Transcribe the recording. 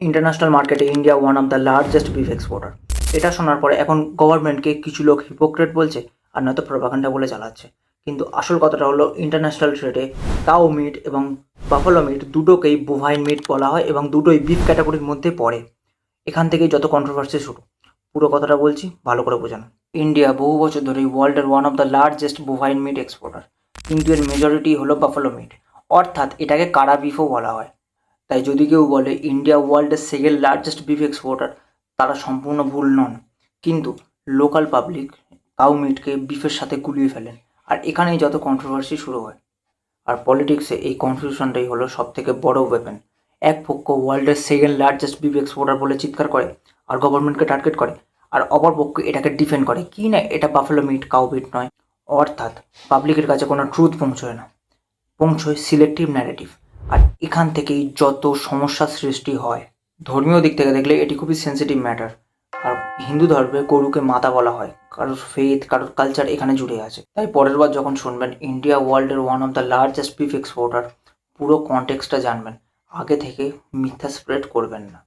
International মার্কেটে India one of the largest beef exporter. এটা শোনার পরে এখন গভর্নমেন্টকে কিছু লোক হিপোক্রেট বলছে আর নয়তো প্রোপাগান্ডা বলে চালাচ্ছে। কিন্তু আসল কথাটা হলো ইন্টারন্যাশনাল ট্রেডে কাউ মিট এবং বাফালো মিট দুটোকেই বোভাইন মিট বলা হয় এবং দুটোই বিফ ক্যাটাগরির মধ্যে পড়ে। এখান থেকেই যত কন্ট্রোভার্সি শুরু। পুরো কথাটা বলছি, ভালো করে বোঝানো। ইন্ডিয়া বহু বছর ধরেই ওয়ার্ল্ডের one of the largest bovine meat exporter, কিন্তু এর মেজরিটি হলো বাফালো মিট, অর্থাৎ এটাকে কারা বিফও বলা হয়। তাই যদি কেউ বলে ইন্ডিয়া ওয়ার্ল্ডের সেকেন্ড লার্জেস্ট বিফ এক্সপোর্টার, তারা সম্পূর্ণ ভুল নন। কিন্তু লোকাল পাবলিক কাউ মিটকে বিফের সাথে গুলিয়ে ফেলেন, আর এখানেই যত কন্ট্রোভার্সি শুরু হয়। আর পলিটিক্সে এই কনফিউশনটাই হলো সব থেকে বড় ওয়েপেন। এক পক্ষ ওয়ার্ল্ডের সেকেন্ড লার্জেস্ট বিফ এক্সপোর্টার বলে চিৎকার করে আর গভর্নমেন্টকে টার্গেট করে, আর অপর পক্ষ এটাকে ডিফেন্ড করে কি না এটা বাফেলো মিট কাউ মিট নয়। অর্থাৎ পাবলিকের কাছে কোনো ট্রুথ পৌঁছয় না, পৌঁছয় সিলেক্টিভ ন্যারেটিভ। আর এখান থেকেই যত সমস্যার সৃষ্টি হয়। ধর্মীয় দিক থেকে দেখলে এটি খুবই সেন্সিটিভ ম্যাটার। আর হিন্দু ধর্মে গরুকে মাতা বলা হয়, কারোর ফেথ কারোর কালচার এখানে জুড়ে আছে। তাই পরের বার যখন শুনবেন ইন্ডিয়া ওয়ার্ল্ডের one of the largest beef exporter, পুরো কনটেক্সটটা জানবেন, আগে থেকে মিথ্যা স্প্রেড করবেন না।